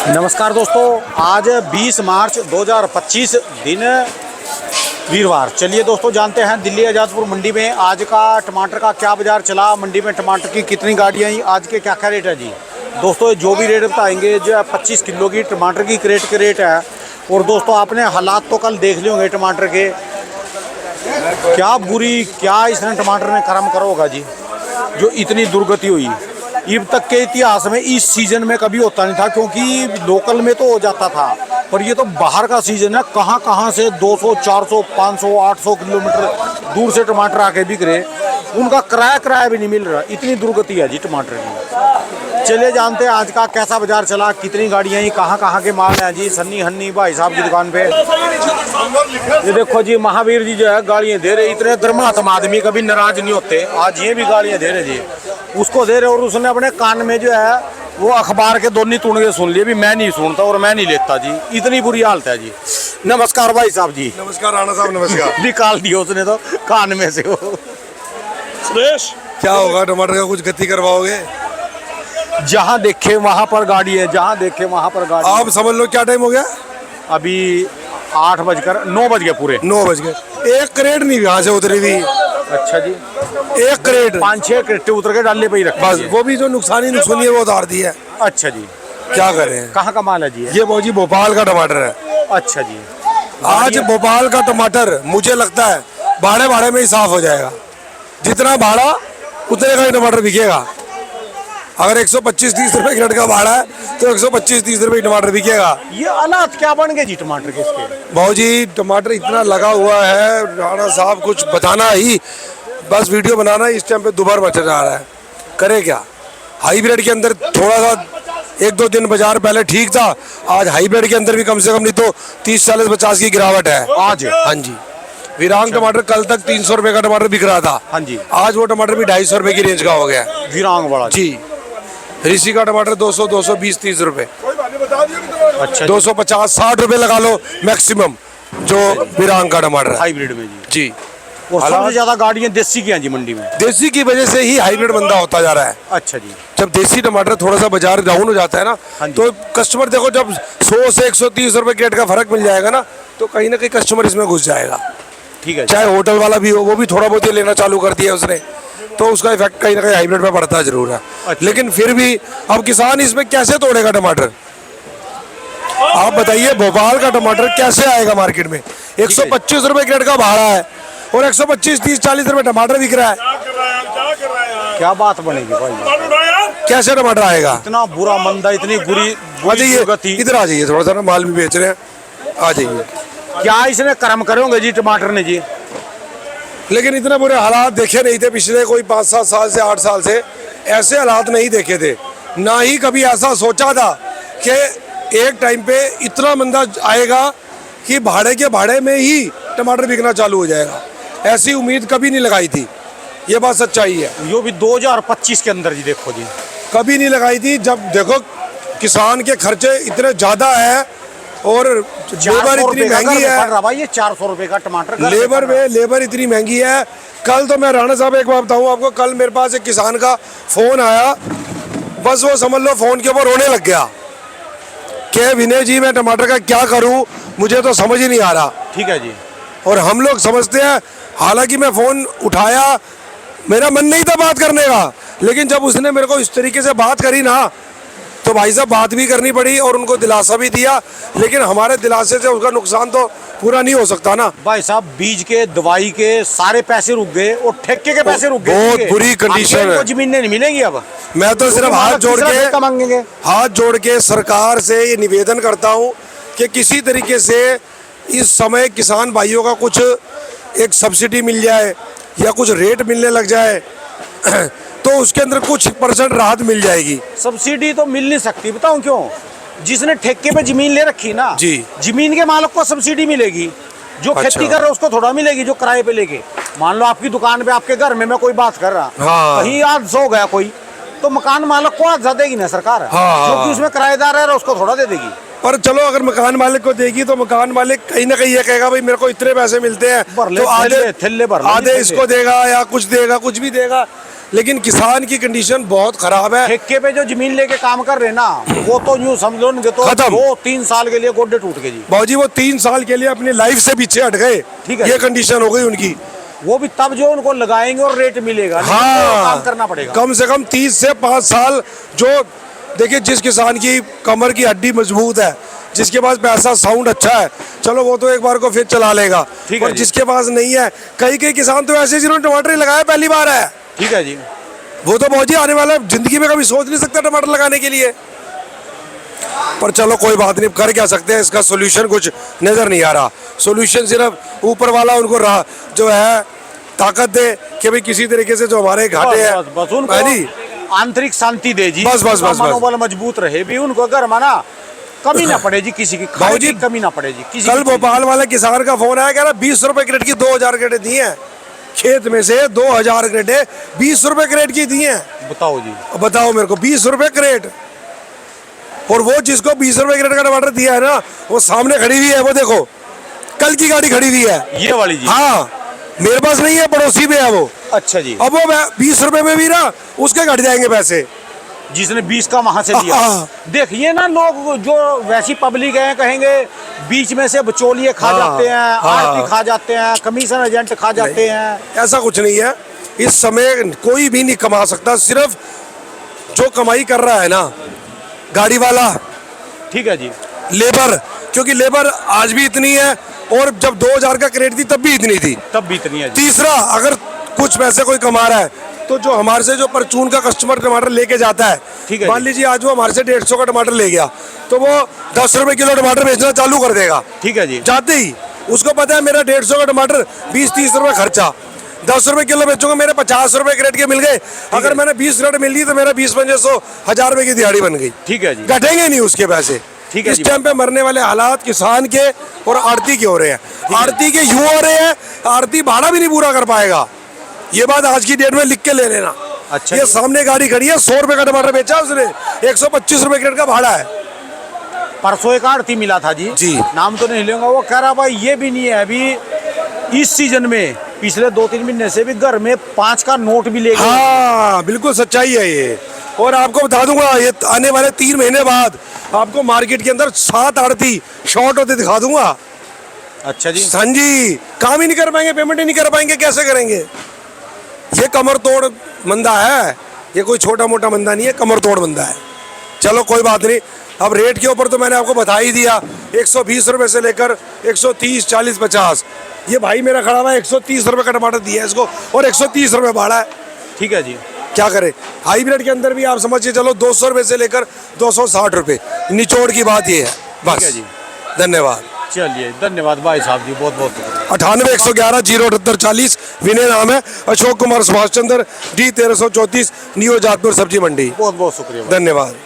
नमस्कार दोस्तों, आज 20 मार्च 2025 दिन वीरवार। चलिए दोस्तों, जानते हैं दिल्ली आज़ादपुर मंडी में आज का टमाटर का क्या बाज़ार चला, मंडी में टमाटर की कितनी गाड़ियाँ आई, आज के क्या क्या रेट है जी। दोस्तों जो भी रेट बताएंगे, जो 25 किलो की टमाटर की क्रेट के रेट है। और दोस्तों आपने हालात तो कल देख लिए होंगे टमाटर के, क्या बुरी क्या इसने टमाटर ने कर्म करा होगा जी, जो इतनी दुर्गति हुई। अब तक के इतिहास में इस सीज़न में कभी होता नहीं था, क्योंकि लोकल में तो हो जाता था, पर ये तो बाहर का सीज़न है। कहाँ कहाँ से 200, 400, 500, 800 किलोमीटर दूर से टमाटर आके बिक रहे, उनका किराया भी नहीं मिल रहा। इतनी दुर्गति है जी टमाटर की। चलिए जानते हैं आज का कैसा बाजार चला, कितनी गाड़ियाँ आई, कहाँ के माल हैं जी। सन्नी हन्नी भाई साहब की दुकान पे ये देखो जी, महावीर जी जो है गाड़ियाँ दे रहे। इतने धर्मात्मा आदमी कभी नाराज नहीं होते, आज ये भी गाड़ियाँ दे रहे जी, उसको दे रहे। और उसने अपने कान में जो है वो अखबार के दोनों टूण सुन लिए, भी मैं नहीं सुनता और मैं नहीं लेता जी। इतनी बुरी हालत है जी। नमस्कार भाई साहब जी। नमस्कार राणा साहब, नमस्कार। निकाल दिया उसने तो कान में से वो। सुरेश, क्या होगा टमाटर का, कुछ गति करवाओगे? जहाँ देखे वहाँ पर गाड़ी है, जहाँ देखे वहाँ पर गाड़ी। आप समझ लो क्या टाइम हो गया? अभी 9 बज गए पूरे। 9 बज गए। एक क्रेट नहीं यहाँ से उतरी थी। अच्छा जी, एक क्रेट 5-6 क्रेटे उतर के डाले पे ही रखे बस, वो भी जो नुकसानी है वो उतार दी है। अच्छा जी, क्या करें? कहाँ का माल है जी? ये वो जी भोपाल का टमाटर है। अच्छा जी, आज भोपाल का टमाटर मुझे लगता है भाड़े में ही साफ हो जाएगा। जितना भाड़ा उतने का ही टमाटर बिकेगा। अगर 125-30 रुपए क्रेट का भाड़ा है तो 125-30 रुपए टमाटर बिकेगा। ये हालात क्या बन गए जी टमाटर के इसके? भाऊ जी टमाटर इतना लगा हुआ है, राणा साहब कुछ बताना ही, बस वीडियो बनाना इस टाइम पे दोबारा बच जा रहा है। करे क्या? हाईब्रिड के अंदर थोड़ा सा 1-2 दिन बाजार पहले ठीक था, आज हाईब्रिड के अंदर भी कम से कम नहीं तो 30-40-50 की गिरावट है आज। हाँ जी। विरांग टमाटर कल तक 300 रुपए का टमाटर बिक रहा था। हाँ जी, आज वो टमाटर भी 250 रुपए की रेंज का हो गया। विरांग वाला जी। ऋषि का टमाटर 200, 220-30 रुपए। अच्छा, 250-60 रुपए लगा लो मैक्सिमम जो विरांग का टमाटर है हाईब्रिड में जी। जी। और सबसे ज्यादा गाड़ियाँ देसी की हैं जी मंडी में। देसी की वजह से ही हाइब्रिड बंदा होता जा रहा है। अच्छा जी, जब देसी टमाटर थोड़ा सा बाजार डाउन हो जाता है ना, तो कस्टमर देखो, जब 100 से 130 रुपए क्रेट का फर्क मिल जाएगा ना, तो कहीं ना कहीं कस्टमर इसमें घुस जाएगा। ठीक है। चाहे होटल वाला भी हो, वो भी थोड़ा बहुत ही लेना चालू कर दिया उसने, तो उसका इफेक्ट कहीं ना कहीं हाइब्रिड में पड़ता जरूर है। अच्छा। लेकिन फिर भी अब किसान इसमें कैसे तोड़ेगा टमाटर? आप बताइए, भोपाल का टमाटर कैसे आएगा मार्केट में? 125 रुपए क्रेट का भाड़ा है और 125, 30, 40 रुपए टमाटर बिक रहा है। क्या बात बनेगी भाई, कैसे टमाटर आएगा? इतना बुरा मंदा, इतनी बुरी आ जाइए, इधर आ जाइए, थोड़ा सा ना माल भी बेच रहे हैं, आ जाइए। क्या इसने कर्म करोगे जी टमाटर ने जी? लेकिन इतने बुरे हालात देखे नहीं थे पिछले कोई 5-7 साल से, 8 साल से ऐसे हालात नहीं देखे थे। ना ही कभी ऐसा सोचा था कि एक टाइम पे इतना मंदा आएगा कि भाड़े में ही टमाटर बिकना चालू हो जाएगा। ऐसी उम्मीद कभी नहीं लगाई थी, ये बात सच्चाई है। यो भी 2025 के अंदर जी, देखो जी, कभी नहीं लगाई थी। जब देखो किसान के खर्चे इतने ज़्यादा है और लेबर इतनी महंगी है भाई, ये 400 रुपए का टमाटर लेबर इतनी महंगी है। कल तो मैं राणा साहब एक बात बताऊँ आपको, कल मेरे पास एक किसान का फोन आया, बस वो समझ लो फोन के ऊपर रोने लग गया कि विनय जी मैं टमाटर का क्या करूं, मुझे तो समझ ही नहीं आ रहा। ठीक है जी। और हम लोग समझते हैं, हालांकि मैं फोन उठाया, मेरा मन नहीं था बात करने का, लेकिन जब उसने मेरे को इस तरीके से बात करी ना, तो भाई साहब बात भी करनी पड़ी और उनको दिलासा भी दिया। लेकिन हमारे दिलासे से उसका नुकसान तो पूरा नहीं हो सकता ना भाई साहब। बीज के, दवाई के सारे पैसे रुक गए और ठेके के पैसे रुक गए। बहुत बुरी कंडीशन है। जमीनें नहीं मिलेंगी अब। मैं तो सिर्फ हाथ जोड़ के सरकार से ये निवेदन करता हूँ कि किसी तरीके से इस समय किसान भाइयों का कुछ एक सब्सिडी मिल जाए या कुछ रेट मिलने लग जाए तो उसके अंदर कुछ % राहत मिल जाएगी। सब्सिडी तो मिल नहीं सकती, बताऊं क्यों? जिसने ठेके पे जमीन ले रखी ना जी, जमीन के मालिक को सब्सिडी मिलेगी, जो खेती कर रहा है उसको थोड़ा मिलेगी, जो किराए पे लेके। मान लो आपकी दुकान पे, आपके घर में मैं कोई बात कर रहा, कहीं आज सो गया कोई, तो मकान मालिक को आज देगी ना सरकार, जो कि उसमें किराएदार है उसको थोड़ा दे देगी। पर चलो अगर मकान मालिक को देगी तो मकान मालिक कहीं ना कहीं ये कहेगा भाई मेरे को इतने पैसे मिलते हैं, भर ले, तो आधे थैले भर ले, आधे थैले। इसको देगा या कुछ देगा, कुछ भी देगा। लेकिन किसान की कंडीशन बहुत खराब है। ठेके पे जो जमीन लेके काम कर रहे ना, वो तो यूं समझ लो उनके तो खत्म। 2-3 साल के लिए गोड्डे टूट गए जी। बाबूजी वो 3 साल के लिए अपनी लाइफ से पीछे हट गए, ठीक है। ये कंडीशन हो गई उनकी। वो भी तब जो उनको लगाएंगे और रेट मिलेगा, नहीं तो काम करना पड़ेगा। कम से कम 30 से 5 साल। जो देखिए जिस किसान की कमर की हड्डी मजबूत है, जिसके पास पैसा साउंड अच्छा है, चलो वो तो एक बार को फिर चला लेगा। ठीक है और जी। जिसके पास नहीं है, कई किसान तो ऐसे जिन्होंने टमाटर ही लगाया पहली बार है, ठीक है जी। वो तो बहुत ही आने वाला जिंदगी में कभी सोच नहीं सकता टमाटर लगाने के लिए। पर चलो कोई बात नहीं, कर क्या सकते हैं, इसका सोल्यूशन कुछ नजर नहीं आ रहा। सोल्यूशन सिर्फ ऊपर वाला उनको जो है ताकत दे कि भाई किसी तरीके से जो हमारे घाटे हैं, बस उनको है नहीं? आंतरिक शांति दे जी, बस, बस, उनका बस, बस। मनोबल मजबूत रहे भी, उनको अगर माना कमी ना पड़े जी, किसी की खाने बाबूजी, की कमी ना पड़े जी किसी कल की चीज़। भोपाल वाले किसान का फोन आया, कह रहा 20 रुपए क्रेट की 2000 क्रेटें दी हैं, खेत में से 2000 क्रेटें 20 रुपए क्रेट की दी हैं। बताओ जी। अब बताओ मेरे को 20 रुपए क्रेट, और वो जिसको 20 रुपए क्रेट का टमाटर दिया है ना, वो सामने खड़ी हुई है, वो देखो कल की गाड़ी खड़ी हुई है, ये वाली जी। हाँ मेरे पास नहीं है, पड़ोसी में है वो। अच्छा जी। अब वो 20 रुपए में भी ना उसके घट जाएंगे पैसे, जिसने 20 का वहां से दिया। हाँ। देखिए ना, लोग जो वैसी पब्लिक है कहेंगे बीच में से बचौलिए खा हाँ, जाते हैं, हाँ। आरती खा जाते हैं, कमीशन एजेंट खा जाते हैं। ऐसा कुछ नहीं है। इस समय कोई भी नहीं कमा सकता, सिर्फ जो कमाई कर रहा है ना गाड़ी वाला, ठीक है जी। लेबर, क्योंकि लेबर आज भी इतनी है और जब 2000 का क्रेट थी तब भी इतनी थी। तब भी इतनी है जी। तीसरा, अगर कुछ पैसे कोई कमा रहा है तो जो हमारे से जो परचून का कस्टमर टमाटर लेके जाता है, ठीक है मान जी। लीजिए आज वो हमारे से 150 का टमाटर ले गया, तो वो 10 रुपए किलो टमाटर बेचना चालू कर देगा। ठीक है जी। जाते ही उसको पता है मेरा 150 का टमाटर 20-30 रुपए खर्चा, 10 रुपए किलो बेचूंगा, मेरे 50 रुपए क्रेट के मिल गए। अगर मैंने 20 क्रेट मिल ली तो मेरा 20-2500 1000 रुपए की दिहाड़ी बन गई। ठीक है जी। घटेंगे नहीं उसके पैसे। ठीक है इस जी। टाइम पे मरने वाले हालात किसान के और आड़ती के हो रहे हैं। आड़ती के यूं हो रहे हैं, आड़ती भाड़ा भी नहीं पूरा कर पाएगा। ये बात आज की डेट में लिख के ले लेना। अच्छा ये जी। सामने गाड़ी खड़ी है, 100 रुपए का टमाटर बेचा उसने, 125 रुपए क्रेट का भाड़ा है। परसों एक आड़ती मिला था जी, जी। नाम तो नहीं लूंगा, वो कह रहा भाई ये भी नहीं है अभी इस सीजन में, पिछले 2-3 महीने से भी घर में 5 का नोट भी ले गए। हाँ बिल्कुल सच्चाई है ये। और आपको बता दूंगा, ये आने वाले 3 महीने बाद आपको मार्केट के अंदर 7 आड़ती शॉर्ट होते दिखा दूंगा। अच्छा जी। हाँ जी, काम ही नहीं कर पाएंगे, पेमेंट ही नहीं कर पाएंगे, कैसे करेंगे? ये कमर तोड़ मंदा है, ये कोई छोटा मोटा मंदा नहीं है, कमर तोड़ मंदा है। चलो कोई बात नहीं। अब रेट के ऊपर तो मैंने आपको बता ही दिया, 120 रुपए से लेकर 130, 40, 50। ये भाई मेरा खड़ा हुआ है, 130 रुपए का टमाटर दिया है इसको और 130 रुपए भाड़ा है। ठीक है जी। क्या करे? हाइब्रिड के अंदर भी आप समझिए चलो 200 रुपए से लेकर 260 रुपए, निचोड़ की बात ये है बस। ठीक है जी। धन्यवाद। चलिए धन्यवाद भाई साहब जी, बहुत बहुत शुक्रिया। 98-111-078-40 विनय नाम है, अशोक कुमार सुभाष चंद्र, D 1334, न्यू जातपुर सब्जी मंडी। बहुत बहुत शुक्रिया भाई। धन्यवाद।